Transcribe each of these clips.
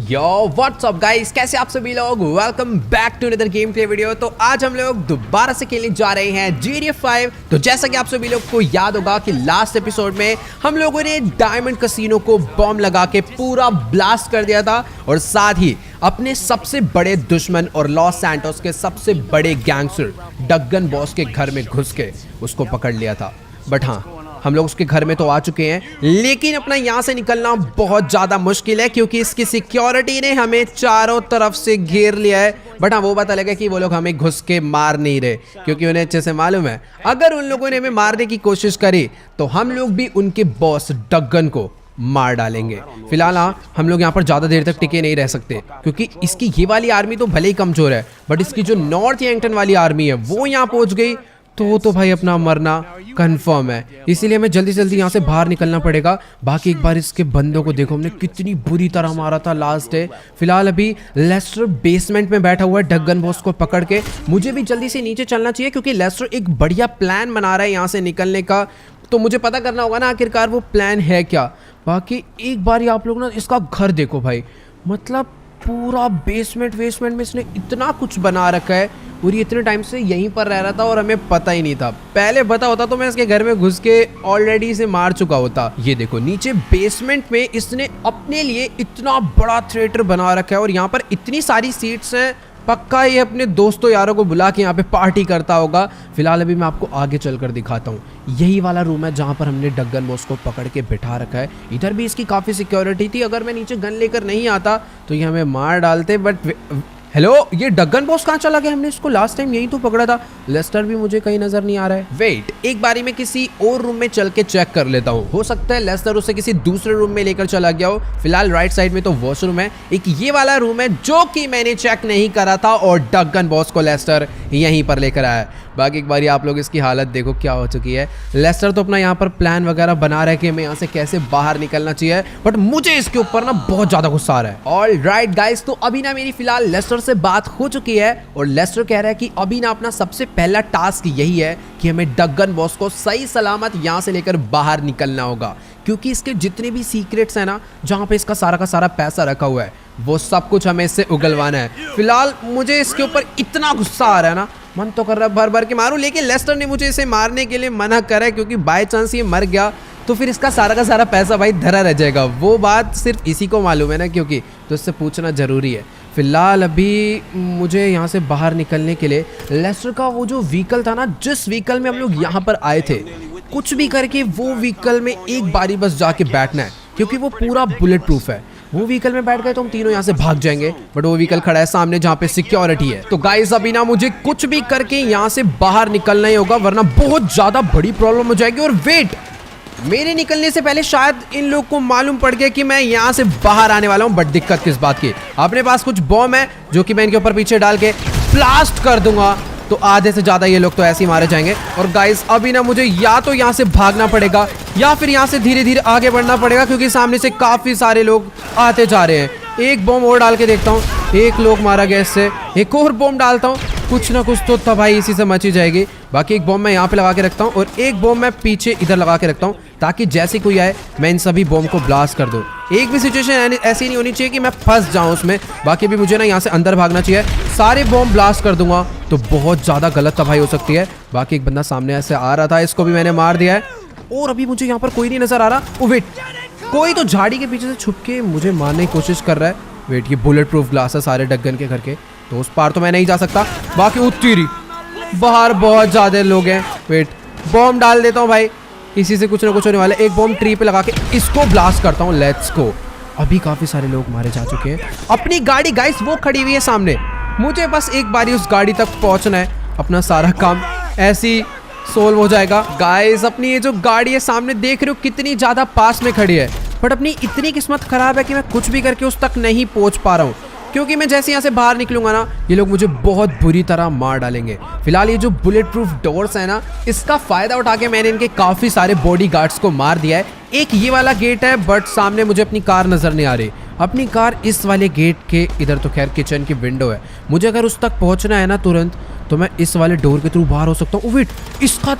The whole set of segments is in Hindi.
यो व्हाट्स अप गाइस, कैसे आप सभी लोग। Welcome back to another game play video. तो आज हम लोग दोबारा से खेलने जा रहे हैं GTA 5। तो जैसा कि आप सभी लोग को याद होगा कि लास्ट एपिसोड में हम लोगों ने डायमंड कैसीनो को बॉम्ब लगा के पूरा ब्लास्ट कर दिया था और साथ ही अपने सबसे बड़े दुश्मन और लॉस सैंटोस के सबसे बड़े गैंगस्टर डगन बॉस के घर में घुस के उसको पकड़ लिया था। बट हाँ, हम लोग उसके घर में तो आ चुके हैं, लेकिन अपना यहाँ से निकलना बहुत ज़्यादा मुश्किल है क्योंकि इसकी सिक्योरिटी ने हमें चारों तरफ से घेर लिया है। बट हाँ, वो बात अलग है कि वो लोग हमें घुस के मार नहीं रहे क्योंकि उन्हें अच्छे से मालूम है अगर उन लोगों ने हमें मारने की कोशिश करी तो हम लोग भी उनके बॉस डगन को मार डालेंगे। फिलहाल हाँ, हम लोग यहाँ पर ज़्यादा देर तक टिके नहीं रह सकते क्योंकि इसकी ये वाली आर्मी तो भले ही कमज़ोर है, बट इसकी जो नॉर्थ यंगटन वाली आर्मी है वो यहाँ पहुँच गई तो भाई अपना मरना कंफर्म है। इसीलिए हमें जल्दी जल्दी यहाँ से बाहर निकलना पड़ेगा। बाकी एक बार इसके बंदों को देखो, हमने कितनी बुरी तरह मारा था लास्ट डे। फिलहाल अभी लेस्टर बेसमेंट में बैठा हुआ है डगन बॉस को पकड़ के। मुझे भी जल्दी से नीचे चलना चाहिए क्योंकि लेस्टर एक बढ़िया प्लान बना रहा है यहाँ से निकलने का। तो मुझे पता करना होगा ना आखिरकार वो प्लान है क्या। बाकी एक बार आप लोग ना इसका घर देखो भाई, मतलब पूरा बेसमेंट में इसने इतना कुछ बना रखा है और ये इतने टाइम से यहीं पर रह रहा था और हमें पता ही नहीं था। पहले पता होता तो मैं इसके घर में घुस के ऑलरेडी इसे मार चुका होता। ये देखो नीचे बेसमेंट में इसने अपने लिए इतना बड़ा थिएटर बना रखा है और यहाँ पर इतनी सारी सीट्स हैं। पक्का ये अपने दोस्तों यारों को बुला के यहाँ पे पार्टी करता होगा। फिलहाल अभी मैं आपको आगे चलकर दिखाता हूँ। यही वाला रूम है जहाँ पर हमने डगन बॉस को पकड़ के बिठा रखा है। इधर भी इसकी काफ़ी सिक्योरिटी थी। अगर मैं नीचे गन लेकर नहीं आता तो ये हमें मार डालते। बट हेलो, ये डगन बॉस कहाँ चला गया? हमने इसको लास्ट टाइम यही तो पकड़ा था। लेस्टर भी मुझे कहीं नजर नहीं आ रहा है। वेट, एक बारी में किसी और रूम में चल के चेक कर लेता हूँ। हो सकता है लेस्टर उसे किसी दूसरे रूम में लेकर चला गया हो। फिलहाल राइट साइड में तो वॉशरूम है, एक ये वाला रूम है जो कि मैंने चेक नहीं करा था और डगन बॉस को लेस्टर यहीं पर लेकर आया। बाकी एक बारी आप लोग इसकी हालत देखो क्या हो चुकी है। लेस्टर तो अपना यहाँ पर प्लान वगैरह बना रहा है कि हमें यहाँ से कैसे बाहर निकलना चाहिए, बट मुझे इसके ऊपर ना बहुत ज्यादा गुस्सा आ रहा है। ऑल राइट गाइस, तो अभी ना मेरी फिलहाल लेस्टर से बात हो चुकी है और लेस्टर कह रहा है कि अभी ना अपना सबसे पहला टास्क यही है कि हमें डगन बॉस को सही सलामत यहाँ से लेकर बाहर निकलना होगा क्योंकि इसके जितने भी सीक्रेट्स हैं ना, जहाँ पे इसका सारा का सारा पैसा रखा हुआ है, वो सब कुछ हमें इससे उगलवाना है। फिलहाल मुझे इसके ऊपर इतना गुस्सा आ रहा है ना, मन तो कर रहा है भर भर के मारूं, लेकिन लेस्टर ने मुझे इसे मारने के लिए मना करा है क्योंकि बाय चांस ये मर गया तो फिर इसका सारा का सारा पैसा भाई धरा रह जाएगा। वो बात सिर्फ इसी को मालूम है ना, क्योंकि तो इससे पूछना जरूरी है। फिलहाल अभी मुझे यहाँ से बाहर निकलने के लिए लेस्टर का वो जो व्हीकल था ना, जिस व्हीकल में हम लोग यहाँ पर आए थे, कुछ भी करके वो व्हीकल में एक बारी बस जाके बैठना है क्योंकि वो पूरा बुलेट प्रूफ है। वो व्हीकल में बैठ गए तो हम तीनों यहाँ से भाग जाएंगे, बट वो व्हीकल खड़ा है सामने जहाँ पे सिक्योरिटी है। तो गाइस अभी ना मुझे कुछ भी करके यहाँ से बाहर निकलना ही होगा वरना बहुत ज्यादा बड़ी प्रॉब्लम हो जाएगी। और वेट, मेरे निकलने से पहले शायद इन लोग को मालूम पड़ गया कि मैं यहाँ से बाहर आने वाला हूँ। बट दिक्कत किस बात की, अपने पास कुछ बॉम्ब है जो कि मैं इनके ऊपर पीछे डाल के ब्लास्ट कर दूंगा तो आधे से ज्यादा ये लोग तो ऐसे ही मारे जाएंगे। और गाइस अभी ना मुझे या तो यहाँ से भागना पड़ेगा या फिर यहाँ से धीरे धीरे आगे बढ़ना पड़ेगा क्योंकि सामने से काफी सारे लोग आते जा रहे हैं। एक बॉम्ब और डाल के देखता हूँ, एक लोग मारा गया इससे। एक और बॉम्ब डालता हूँ, कुछ ना कुछ तो तबाही इसी से मची जाएगी। बाकी एक बॉम्ब मैं यहाँ पे लगा के रखता हूँ और एक बॉम्ब मैं पीछे इधर लगा के रखता हूँ ताकि जैसे कोई आए मैं इन सभी बॉम्ब को ब्लास्ट कर दूँ। एक भी सिचुएशन ऐसी नहीं होनी चाहिए कि मैं फंस जाऊँ उसमें। बाकी भी मुझे ना यहाँ से अंदर भागना चाहिए। सारे बॉम्ब ब्लास्ट कर दूंगा तो बहुत ज़्यादा गलत तबाही हो सकती है। बाकी एक बंदा सामने ऐसे आ रहा था, इसको भी मैंने मार दिया है और अभी मुझे यहाँ पर कोई नहीं नजर आ रहा। ओ वेट, कोई तो झाड़ी के पीछे से छुप के मुझे मारने की कोशिश कर रहा है। वेट, ये बुलेट प्रूफ ग्लास है सारे डगन के घर के, तो उस पार तो मैं नहीं जा सकता। बाकी उत्तीरी बाहर बहुत ज्यादा लोग हैं। वेट, बॉम्ब डाल देता हूँ भाई, इसी से कुछ ना कुछ होने वाला है। एक बॉम्ब ट्री पे लगा के इसको ब्लास्ट करता हूँ। Let's go. अभी काफी सारे लोग मारे जा चुके हैं। अपनी गाड़ी गाइस वो खड़ी हुई है सामने, मुझे बस एक बारी उस गाड़ी तक पहुंचना है, अपना सारा काम ऐसी सोल्व हो जाएगा। गाइस अपनी ये जो गाड़ी है सामने देख रहे हो कितनी ज्यादा पास में खड़ी है, बट अपनी इतनी किस्मत खराब है कि मैं कुछ भी करके उस तक नहीं पहुंच पा रहा हूँ क्योंकि मैं जैसे यहाँ से बाहर निकलूंगा ना, ये लोग मुझे बहुत बुरी तरह मार डालेंगे। फिलहाल ये जो बुलेट प्रूफ डोर्स है ना, इसका फायदा उठा के मैंने इनके काफी सारे बॉडी गार्ड्स को मार दिया है। एक ये वाला गेट है बट सामने मुझे अपनी कार नजर नहीं आ रही। अपनी कार इस वाले गेट के इधर, तो खैर किचन की विंडो है। मुझे अगर उस तक पहुंचना है ना तुरंत, तो मैं इस वाले डोर के थ्रू बाहर हो सकता हूँ। वेट, इसका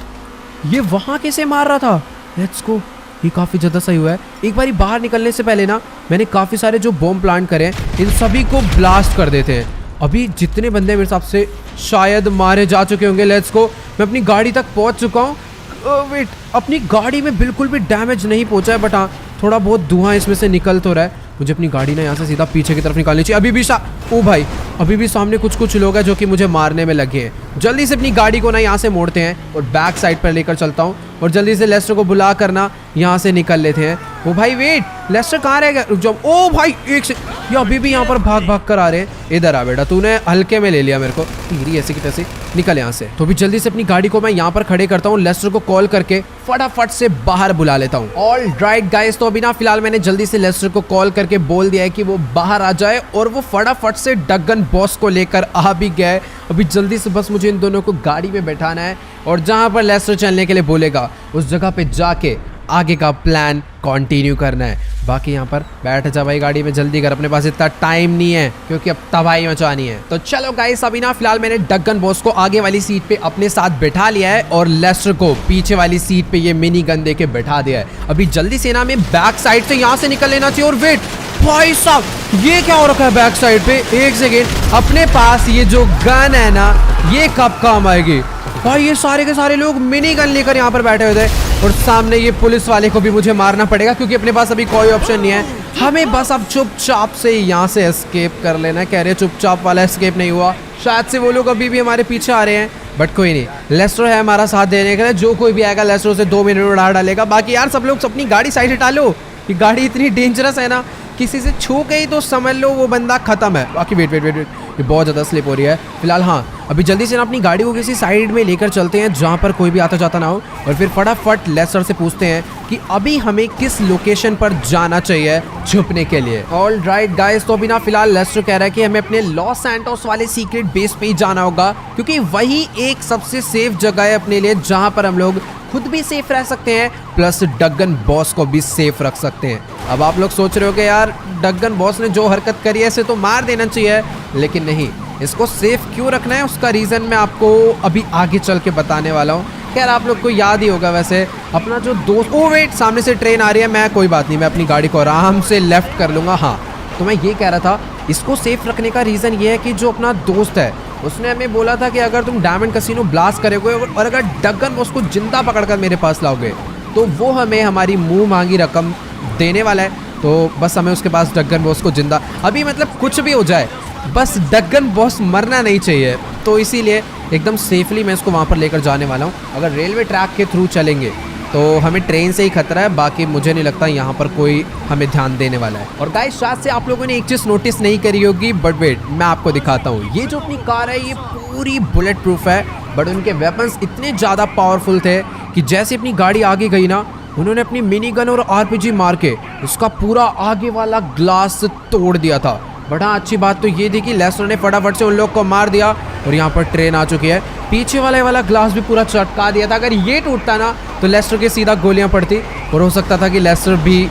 ये वहां कैसे मार रहा था? Let's go. ये काफ़ी ज़्यादा सही हुआ है। एक बारी बाहर निकलने से पहले ना मैंने काफ़ी सारे जो बॉम्ब प्लांट करे हैं इन सभी को ब्लास्ट कर देते हैं। अभी जितने बंदे मेरे हिसाब से शायद मारे जा चुके होंगे। लेट्स गो, मैं अपनी गाड़ी तक पहुंच चुका हूँ। वेट, अपनी गाड़ी में बिल्कुल भी डैमेज नहीं पहुंचा है, बट हाँ थोड़ा बहुत धुआं इसमें से निकल तो रहा है। मुझे अपनी गाड़ी ना यहाँ से सीधा पीछे की तरफ निकालनी चाहिए। अभी भी ओ भाई, अभी भी सामने कुछ लोग हैं जो कि मुझे मारने में लगे हैं। जल्दी से अपनी गाड़ी को ना यहाँ से मोड़ते हैं और बैक साइड पर लेकर चलता हूँ और जल्दी से लेस्टर को बुला करना यहाँ से निकल लेते हैं। ओ भाई वेट, लेस्टर कहाँ रह गया? रुक जाओ। ओ भाई एक से ये अभी भी यहाँ पर भाग कर आ रहे हैं। इधर आ बेटा, तूने हल्के में ले लिया मेरे को। तीरी ऐसे की तैसे निकल यहाँ से। तो भी जल्दी से अपनी गाड़ी को मैं यहाँ पर खड़े करता हूँ, लेस्टर को कॉल करके फटाफट से बाहर बुला लेता हूँ। ऑल राइट गाइस, तो अभी ना फिलहाल मैंने जल्दी से लेस्टर को कॉल करके बोल दिया है कि वो बाहर आ जाए और वो फटाफट से डगन बॉस को लेकर आ भी गए। अभी जल्दी से बस मुझे इन दोनों को गाड़ी में बैठाना है और जहाँ पर लेस्टर चलने के लिए बोलेगा उस जगह पे जाके आगे का प्लान कंटिन्यू करना है। बाकी यहाँ पर बैठ जा भाई गाड़ी में, जल्दी कर, अपने पास इतना टाइम नहीं है क्योंकि अब तबाही मचानी है। तो चलो गाइस, अभी ना फिलहाल मैंने डगन बॉस को आगे वाली सीट पे अपने साथ बैठा लिया है और लेस्टर को पीछे वाली सीट पे ये मिनी गन दे के बैठा दिया है। अभी जल्दी से ना मैं बैक साइड से यहाँ से निकल लेना चाहिए। और वेट भाई साहब, ये क्या हो रखा है बैक साइड पे? एक सेकेंड, अपने पास ये जो गन है ना ये कब काम आएगी भाई? ये सारे के सारे लोग मिनी गन लेकर यहाँ पर बैठे हुए थे और सामने ये पुलिस वाले को भी मुझे मारना पड़ेगा क्योंकि अपने पास अभी कोई ऑप्शन नहीं है। हमें बस अब चुपचाप से यहाँ से एस्केप कर लेना है। कह रहे चुपचाप वाला एस्केप नहीं हुआ, शायद से वो लोग अभी भी हमारे पीछे आ रहे हैं, बट कोई नहीं, लेस्टर है हमारा साथ देने के लिए। जो कोई भी आएगा लेस्टर से 2 मिनट में उड़ा डालेगा। बाकी यार सब लोग अपनी गाड़ी साइड हटा लो, ये गाड़ी इतनी डेंजरस है ना, किसी से छू गई तो समझ लो वो बंदा खत्म है। बाकी वेट, ये बहुत ज़्यादा स्लिप हो रही है फिलहाल। हाँ, अभी जल्दी से ना अपनी गाड़ी को किसी साइड में लेकर चलते हैं जहाँ पर कोई भी आता जाता ना हो और फिर फटाफट लेस्टर से पूछते हैं कि अभी हमें किस लोकेशन पर जाना चाहिए छुपने के लिए। ऑल राइट गाइस, तो अभी ना फिलहाल लेस्टर कह रहा है कि हमें अपने लॉस सैंटोस वाले सीक्रेट बेस पे ही जाना होगा क्योंकि वही एक सबसे सेफ जगह है अपने लिए जहाँ पर हम लोग खुद भी सेफ रह सकते हैं प्लस डगन बॉस को भी सेफ रख सकते हैं। अब आप लोग सोच रहे हो कि यार डगन बॉस ने जो हरकत करी है इसे तो मार देना चाहिए, लेकिन नहीं, इसको सेफ क्यों रखना है उसका रीज़न मैं आपको अभी आगे चल के बताने वाला हूँ। खैर आप लोग को याद ही होगा वैसे, अपना जो दोस्त, ओ वेट, सामने से ट्रेन आ रही है। मैं कोई बात नहीं, मैं अपनी गाड़ी को आराम से लेफ्ट कर लूँगा। हाँ, तो मैं ये कह रहा था इसको सेफ रखने का रीज़न ये है कि जो अपना दोस्त है उसने हमें बोला था कि अगर तुम डायमंड कैसीनो ब्लास्ट करोगे और अगर डगन बॉस को जिंदा पकड़कर मेरे पास लाओगे तो वो हमें हमारी मुंह मांगी रकम देने वाला है। तो बस हमें उसके पास डगन बॉस को जिंदा, अभी मतलब कुछ भी हो जाए बस डगन बॉस मरना नहीं चाहिए, तो इसीलिए एकदम सेफली मैं इसको वहाँ पर लेकर जाने वाला हूँ। अगर रेलवे ट्रैक के थ्रू चलेंगे तो हमें ट्रेन से ही खतरा है, बाकी मुझे नहीं लगता यहाँ पर कोई हमें ध्यान देने वाला है। और गाइस शायद से आप लोगों ने एक चीज़ नोटिस नहीं करी होगी, बट वेट मैं आपको दिखाता हूँ। ये जो अपनी कार है ये पूरी बुलेट प्रूफ है, बट उनके वेपन्स इतने ज़्यादा पावरफुल थे कि जैसे अपनी गाड़ी आगे गई ना, उन्होंने अपनी मिनी गन और आरपीजी मार के इसका पूरा आगे वाला ग्लास तोड़ दिया था। बट हाँ, अच्छी बात तो ये थी कि लेस्टर ने फटाफट से उन लोग को मार दिया और यहाँ पर ट्रेन आ चुकी है। पीछे वाला ग्लास भी पूरा चटका दिया था। अगर ये टूटता ना तो लेस्टर के सीधा गोलियां पड़ती और हो सकता था कि लेस्टर भी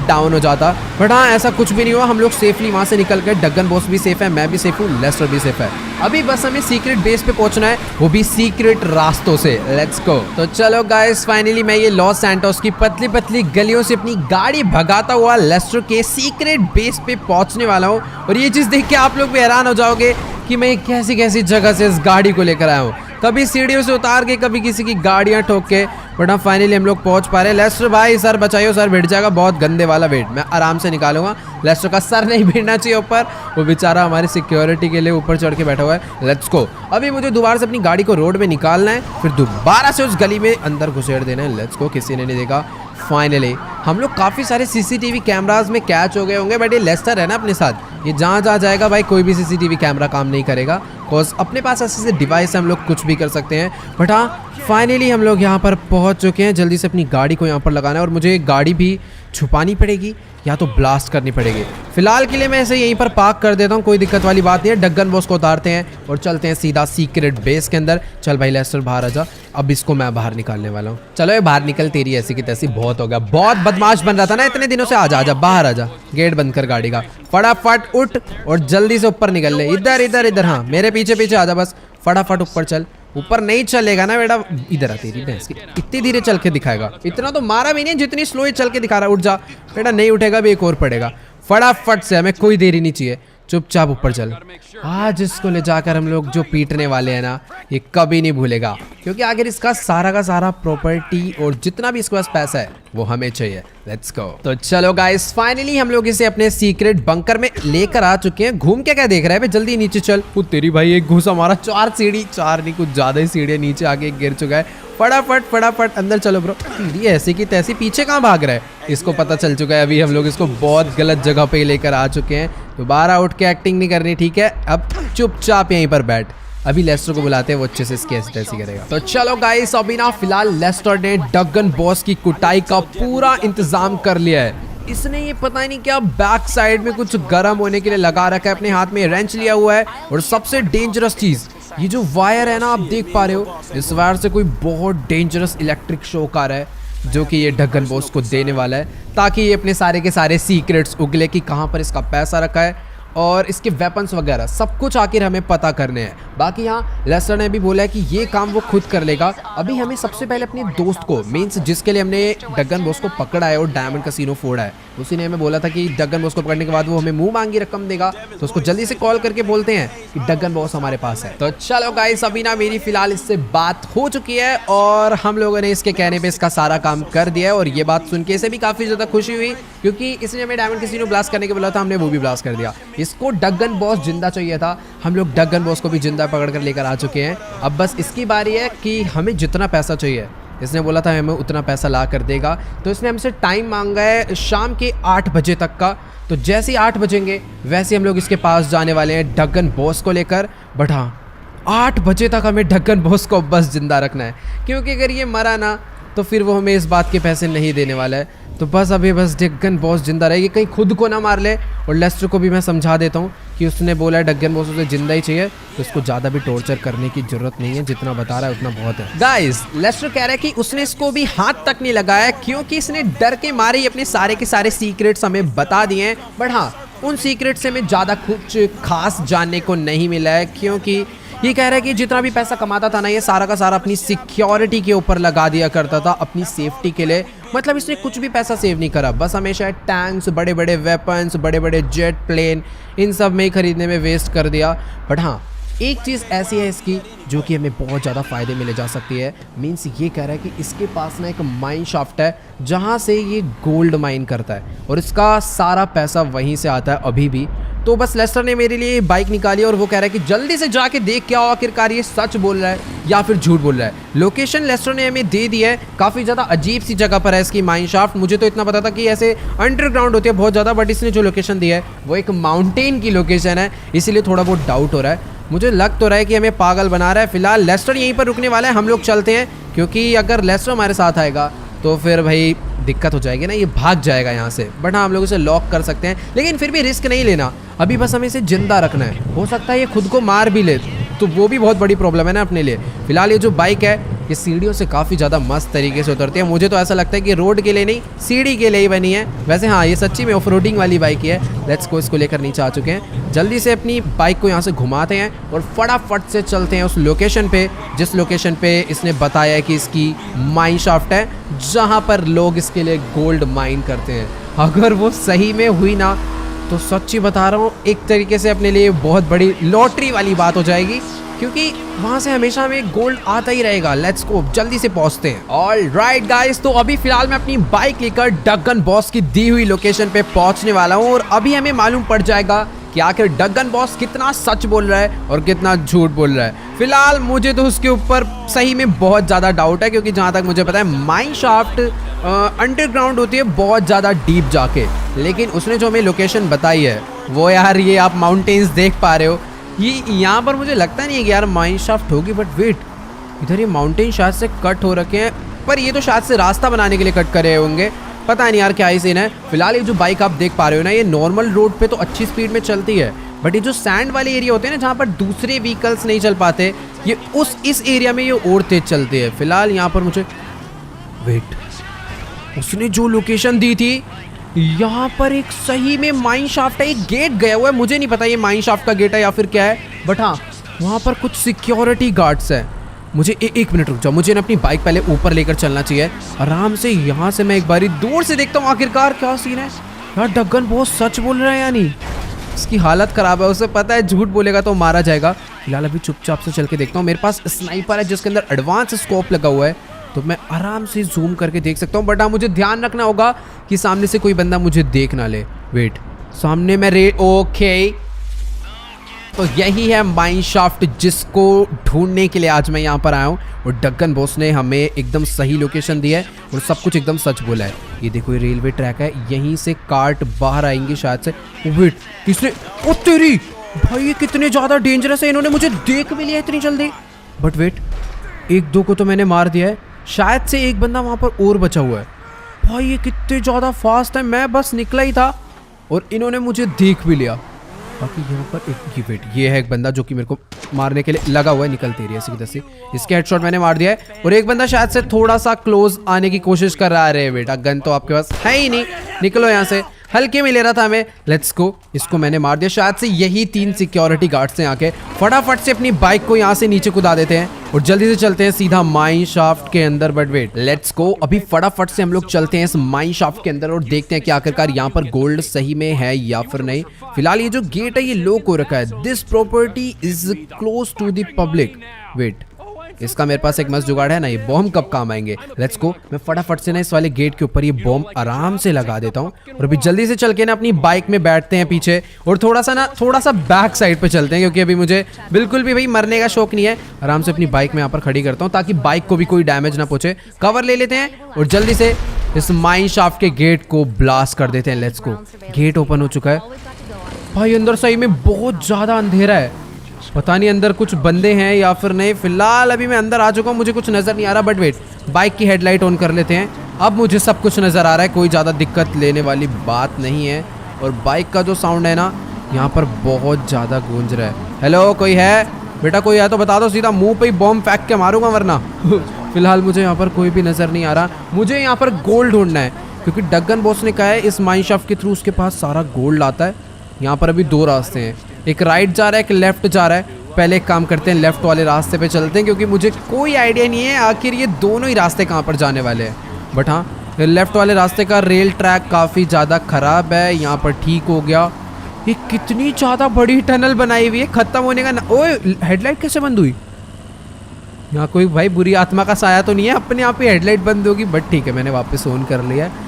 डाउन हो जाता, बट हाँ ऐसा कुछ भी नहीं हुआ। हम लोग सेफली वहाँ से निकल गए। डगन बॉस भी सेफ है, मैं भी सेफ हूँ, लेस्टर भी सेफ है। अभी बस हमें सीक्रेट बेस पे पहुंचना है, वो भी सीक्रेट रास्तों से। Let's go. तो चलो गाइस, फाइनली मैं ये लॉस सैंटोस की पतली पतली गलियों से अपनी गाड़ी भगाता हुआ लेस्टर के सीक्रेट बेस पे पहुंचने वाला हूँ। और ये चीज़ देख के आप लोग भी हैरान हो जाओगे कि मैं कैसी कैसी जगह से इस गाड़ी को लेकर आया हूँ, कभी सीढ़ियों से उतार के, कभी किसी की गाड़ियाँ ठोक के, बट हाँ फाइनली हम लोग पहुंच पा रहे हैं। लेस्टर भाई सर बचाइयो, सर भिड़ जाएगा, बहुत गंदे वाला वेट मैं आराम से निकालूंगा। लेस्टर का सर नहीं भिड़ना चाहिए ऊपर, वो बेचारा हमारी सिक्योरिटी के लिए ऊपर चढ़ के बैठा हुआ है। Let's go. अभी मुझे दोबारा से अपनी गाड़ी को रोड में निकालना है, फिर दोबारा से उस गली में अंदर घुसेड़ देना है। Let's go. किसी ने नहीं देखा। फाइनली हम लोग काफ़ी सारे सीसीटीवी कैमराज में कैच हो गए होंगे, बट ये लेस्टर है ना अपने साथ, ये जहाँ जाएगा भाई कोई भी सीसीटीवी कैमरा काम नहीं करेगा, बिकॉज अपने पास ऐसे डिवाइस है, हम लोग कुछ भी कर सकते हैं। बट हाँ फाइनली हम लोग यहाँ पर पहुँच चुके हैं। जल्दी से अपनी गाड़ी को यहाँ पर लगाना है और मुझे गाड़ी भी छुपानी पड़ेगी या तो ब्लास्ट करनी पड़ेगी। फिलहाल के लिए मैं ऐसे यहीं पर पार्क कर देता हूँ, कोई दिक्कत वाली बात नहीं है। डगन बॉस को उतारते हैं और चलते हैं सीधा सीक्रेट बेस के अंदर। चल भाई लेस्टर बाहर आ जा, अब इसको मैं बाहर निकालने वाला हूँ। चलो ये बाहर निकल, तेरी ऐसी की तैसी बहुत हो गया, बहुत बदमाश बन रहा था ना इतने दिनों से। आजा आजा बाहर आजा, गेट बंद कर गाड़ी का, फटाफट उठ और जल्दी से ऊपर निकल ले। इधर इधर इधर, हाँ मेरे पीछे पीछे आजा, बस फटाफट ऊपर चल। ऊपर नहीं चलेगा ना बेटा। इधर आ तेरी भैंस की, इतनी धीरे चल के दिखाएगा। इतना तो मारा भी नहीं जितनी स्लो चल के दिखा रहा। उठ जा बेटा, नहीं उठेगा भी एक और पड़ेगा। फटाफट से, हमें कोई देरी नहीं चाहिए, चुपचाप ऊपर चल। आज इसको ले जाकर हम लोग जो पीटने वाले हैं ना, ये कभी नहीं भूलेगा, क्योंकि आखिर इसका सारा का सारा प्रॉपर्टी और जितना भी इसके पास पैसा है वो हमें चाहिए। Let's go. तो चलो गाइस, फाइनली हम लोग इसे अपने सीक्रेट बंकर में लेकर आ चुके हैं। घूम के क्या देख रहा है, जल्दी नीचे चल। तेरी भाई एक घुस हमारा 4 सीढ़ी, 4 नहीं कुछ ज्यादा ही सीढ़ियां नीचे आके गिर चुका है। फटाफट फटाफट अंदर चलो ब्रो। सीढ़ी ऐसे की तैसी, पीछे कहाँ भाग रहा है? इसको पता चल चुका है अभी हम लोग इसको बहुत गलत जगह पे लेकर आ चुके हैं। दोबारा उठ के एक्टिंग नहीं करनी, ठीक है? अब चुपचाप यहीं पर बैठ। अभी लेस्टर को बुलाते हैं, वो अच्छे से इसकी ऐसी करेगा। तो चलो गाइस, अभी ना फिलहाल लेस्टर ने डगन बॉस की कुटाई का पूरा इंतजाम कर लिया है। इसने ये पता नहीं क्या बैक साइड में कुछ गर्म होने के लिए लगा रखा है, अपने हाथ में रेंच लिया हुआ है। और सबसे डेंजरस चीज, ये जो वायर है ना, आप देख पा रहे हो, इस वायर से कोई बहुत डेंजरस इलेक्ट्रिक शॉक आ रहा है, जो कि ये डगन बॉस को देने वाला है, ताकि ये अपने सारे के सारे सीक्रेट्स उगले कि कहाँ पर इसका पैसा रखा है और इसके वेपन्स वगैरह सब कुछ आखिर हमें पता करने हैं। बाकी यहाँ लेस्टर ने भी बोला है कि ये काम वो खुद कर लेगा। अभी हमें सबसे पहले अपने दोस्त को, मीन्स जिसके लिए हमने डगन बॉस को पकड़ा है और डायमंड कैसीनो फोड़ा है, उसी ने हमें बोला था कि डगन बॉस को पकड़ने के बाद वो हमें मुंह मांगी रकम देगा। तो उसको जल्दी से कॉल करके बोलते हैं कि डगन बॉस हमारे पास है। तो चलो गाइस, अभी ना मेरी फिलहाल इससे बात हो चुकी है और हम लोगों ने इसके कहने पे इसका सारा काम कर दिया है। और ये बात सुन के इसे भी काफी ज्यादा खुशी हुई, क्योंकि इसने हमें डायमंड कैसीनो ब्लास्ट करने के बोला था, हमने वो भी ब्लास्ट कर दिया। इसको डगन बॉस जिंदा चाहिए था, हम लोग डगन बॉस को भी जिंदा पकड़ कर लेकर आ चुके हैं। अब बस इसकी बारी है कि हमें जितना पैसा चाहिए, इसने बोला था हमें उतना पैसा ला कर देगा। तो इसने हमसे टाइम मांगा है शाम के 8 बजे तक का। तो जैसे ही 8 बजेंगे वैसे हम लोग इसके पास जाने वाले हैं डगन बॉस को लेकर। बट हाँ, 8 बजे तक हमें डगन बॉस को बस जिंदा रखना है, क्योंकि अगर ये मरा ना तो फिर वो हमें इस बात के पैसे नहीं देने वाला है। तो बस अभी बस डगन बॉस जिंदा रहेगी, कहीं खुद को ना मार ले। और लेस्टर को भी मैं समझा देता हूँ कि उसने बोला है डगन बॉस उसे जिंदा ही चाहिए, तो उसको ज़्यादा भी टॉर्चर करने की जरूरत नहीं है, जितना बता रहा है उतना बहुत है। गाइस, लेस्टर कह रहा है कि उसने इसको भी हाथ तक नहीं लगाया, क्योंकि इसने डर के मारे ही अपने सारे के सारे सीक्रेट्स हमें बता दिए हैं। बट हाँ, उन सीक्रेट से हमें ज़्यादा कुछ खास जानने को नहीं मिला है, क्योंकि ये कह रहा है कि जितना भी पैसा कमाता था ना, ये सारा का सारा अपनी सिक्योरिटी के ऊपर लगा दिया करता था, अपनी सेफ्टी के लिए। मतलब इसने कुछ भी पैसा सेव नहीं करा, बस हमेशा टैंक्स, बड़े बड़े वेपन्स, बड़े बड़े जेट प्लेन, इन सब में ही खरीदने में वेस्ट कर दिया। बट हाँ, एक चीज़ ऐसी है इसकी जो कि हमें बहुत ज़्यादा फ़ायदे में ले जा सकती है। मीन्स ये कह रहा है कि इसके पास ना एक माइन शाफ्ट है जहाँ से ये गोल्ड माइन करता है, और इसका सारा पैसा वहीं से आता है अभी भी। तो बस लेस्टर ने मेरे लिए बाइक निकाली और वो कह रहा है कि जल्दी से जाके देख क्या आखिरकार ये सच बोल रहा है या फिर झूठ बोल रहा है। लोकेशन लेस्टर ने हमें दे दी है, काफ़ी ज़्यादा अजीब सी जगह पर है इसकी माइन शाफ्ट। मुझे तो इतना पता था कि ऐसे अंडरग्राउंड होती है बहुत ज़्यादा, बट इसने जो लोकेशन दी है वो एक माउंटेन की लोकेशन है, इसीलिए थोड़ा बहुत डाउट हो रहा है। मुझे लग तो रहा है कि हमें पागल बना रहा है। फिलहाल लेस्टर यहीं पर रुकने वाला है, हम लोग चलते हैं, क्योंकि अगर लेस्टर हमारे साथ आएगा तो फिर भाई दिक्कत हो जाएगी ना, ये भाग जाएगा यहाँ से। बट हाँ, हम लोग इसे लॉक कर सकते हैं, लेकिन फिर भी रिस्क नहीं लेना। अभी बस हमें इसे जिंदा रखना है, हो सकता है ये खुद को मार भी ले, तो वो भी बहुत बड़ी प्रॉब्लम है ना अपने लिए। फिलहाल ये जो बाइक है ये सीढ़ियों से काफ़ी ज़्यादा मस्त तरीके से उतरती है। मुझे तो ऐसा लगता है कि रोड के लिए नहीं, सीढ़ी के लिए ही बनी है। वैसे हाँ, ये सच्ची में ऑफ रोडिंग वाली बाइक ही है। लेट्स को इसको लेकर नीचे आ चुके हैं। जल्दी से अपनी बाइक को यहाँ से घुमाते हैं और फटाफट से चलते हैं उस लोकेशन पे, जिस लोकेशन पे इसने बताया है कि इसकी माइन शाफ्ट है, जहाँ पर लोग इसके लिए गोल्ड माइन करते हैं। अगर वो सही में हुई ना, तो सच्ची बता रहा हूँ, एक तरीके से अपने लिए बहुत बड़ी लॉटरी वाली बात हो जाएगी, क्योंकि वहां से हमेशा हमें गोल्ड आता ही रहेगा। लेट्स गो, जल्दी से पहुंचते हैं। ऑल राइट गाइस, तो अभी फिलहाल मैं अपनी बाइक लेकर डगन बॉस की दी हुई लोकेशन पे पहुंचने वाला हूं, और अभी हमें मालूम पड़ जाएगा कि आखिर डगन बॉस कितना सच बोल रहा है और कितना झूठ बोल रहा है। फिलहाल मुझे तो उसके ऊपर सही में बहुत ज़्यादा डाउट है, क्योंकि जहाँ तक मुझे पता है माइन शाफ्ट अंडरग्राउंड होती है बहुत ज़्यादा डीप जाके, लेकिन उसने जो हमें लोकेशन बताई है वो, यार ये आप माउंटेन्स देख पा रहे हो, ये यहाँ पर मुझे लगता नहीं है कि यार माइन शाफ्ट होगी। बट वेट, इधर ये माउंटेन शायद से कट हो रखे हैं, पर ये तो शायद से रास्ता बनाने के लिए कट करे होंगे, पता नहीं यार क्या ही सीन है। फिलहाल ये जो बाइक आप देख पा रहे हो ना, ये नॉर्मल रोड पे तो अच्छी स्पीड में चलती है, बट ये जो सैंड वाले एरिया होते हैं ना, जहाँ पर दूसरे व्हीकल्स नहीं चल पाते, ये इस एरिया में ये और तेज चलती है। फिलहाल यहाँ पर मुझे वेट, उसने जो लोकेशन दी थी, यहाँ पर एक सही में माइन शाफ्ट है, एक गेट गया हुआ है, मुझे नहीं पता ये माइन शाफ्ट का गेट है या फिर क्या है, बट हाँ, वहाँ पर कुछ सिक्योरिटी गार्ड्स हैं। मुझे एक मिनट रुक जाओ, मुझे ना अपनी बाइक पहले ऊपर लेकर चलना चाहिए आराम से। यहाँ से मैं एक बारी दूर से देखता हूँ आखिरकार क्या सीन है। यार डगन बहुत सच बोल रहा है, यानी इसकी हालत ख़राब है, उसे पता है झूठ बोलेगा तो मारा जाएगा। फिलहाल अभी चुपचाप से चल के देखता हूँ। मेरे पास स्नाइपर है जिसके अंदर एडवांस स्कोप लगा हुआ है, तो मैं आराम से जूम करके देख सकता हूँ। बट हाँ, मुझे ध्यान रखना होगा कि सामने से कोई बंदा मुझे देख ना ले। वेट, सामने मैं ओके, तो यही है माइन शाफ्ट जिसको ढूंढने के लिए आज मैं यहाँ पर आया हूँ। और डगन बॉस ने हमें एकदम सही लोकेशन दी है और सब कुछ एकदम सच बोला है। ये देखो ये रेलवे ट्रैक है, यहीं से कार्ट बाहर आएंगे शायद से। वेट, किसने, ओ तेरी भाई, ये कितने ज़्यादा डेंजरस है, इन्होंने मुझे देख भी लिया इतनी जल्दी। बट वेट, एक दो को तो मैंने मार दिया है, शायद से एक बंदा वहाँ पर और बचा हुआ है। भाई ये कितने ज़्यादा फास्ट है, मैं बस निकला ही था और इन्होंने मुझे देख भी लिया। बाकी यहाँ पर एक वेट, ये है एक बंदा जो कि मेरे को मारने के लिए लगा हुआ है, निकलती रही है सीधा सी। इसके हेडशॉट मैंने मार दिया है और एक बंदा शायद से थोड़ा सा क्लोज आने की कोशिश कर रहा है। अरे बेटा, गन तो आपके पास है ही नहीं, निकलो यहाँ से। हल्के में ले रहा था हमें, लेट्स गो। इसको मैंने मार दिया। शायद से यही 3 सिक्योरिटी गार्ड्स हैं आके। फटाफट से अपनी बाइक को यहाँ से नीचे कूदा देते हैं और जल्दी से चलते हैं सीधा माइन शाफ्ट के अंदर। But wait, let's go. अभी फटाफट से हम लोग चलते हैं इस माइन शाफ्ट के अंदर और देखते हैं कि आखिरकार यहाँ पर गोल्ड सही में है या फिर नहीं। फिलहाल ये जो गेट है ये लॉक हो रखा है। This property is close to the public. Wait, इसका मेरे पास एक मस्त जुगाड़ है ना, ये बॉम्ब कब काम आएंगे। Let's go. मैं फटाफट से ना इस वाले गेट के ऊपर ये बॉम्ब आराम से लगा देता हूँ और अभी जल्दी से चल के ना अपनी बाइक में बैठते हैं पीछे और थोड़ा सा बैक साइड पे चलते हैं, क्योंकि अभी मुझे बिल्कुल भी भाई मरने का शौक नहीं है। आराम से अपनी बाइक में यहाँ पर खड़ी करता हूँ ताकि बाइक को भी कोई डैमेज ना पहुंचे। कवर ले लेते हैं और जल्दी से इस माइन शाफ्ट के गेट को ब्लास्ट कर देते हैं। Let's go. गेट ओपन हो चुका है। भाई अंदर सही में बहुत ज्यादा अंधेरा है, पता नहीं अंदर कुछ बंदे हैं या फिर नहीं। फिलहाल अभी मैं अंदर आ चुका हूँ, मुझे कुछ नज़र नहीं आ रहा। बट वेट, बाइक की हेडलाइट ऑन कर लेते हैं। अब मुझे सब कुछ नज़र आ रहा है, कोई ज़्यादा दिक्कत लेने वाली बात नहीं है। और बाइक का जो साउंड है ना यहाँ पर बहुत ज़्यादा गूंज रहा है। हेलो, कोई है बेटा? कोई है तो बता दो, सीधा मुंह पे ही बॉम्ब फेंक के मारूंगा वरना। फिलहाल मुझे यहाँ पर कोई भी नज़र नहीं आ रहा। मुझे यहाँ पर गोल्ड ढूंढना है क्योंकि डगन बॉस ने कहा है इस माइन शाफ्ट के थ्रू उसके पास सारा गोल्ड आता है। यहाँ पर अभी 2 रास्ते हैं, एक राइट जा रहा है, एक लेफ्ट जा रहा है। पहले एक काम करते हैं, लेफ्ट वाले रास्ते पे चलते हैं क्योंकि मुझे कोई आइडिया नहीं है आखिर ये दोनों ही रास्ते कहाँ पर जाने वाले हैं। बट हाँ, लेफ्ट वाले रास्ते का रेल ट्रैक काफ़ी ज़्यादा ख़राब है, यहाँ पर ठीक हो गया। ये कितनी ज़्यादा बड़ी टनल बनाई हुई है, ख़त्म होने का ना। ओए, हेडलाइट कैसे बंद हुई? यहाँ कोई भाई बुरी आत्मा का साया तो नहीं है, अपने आप ही हेडलाइट बंद होगी। बट ठीक है, मैंने वापस ऑन कर लिया है।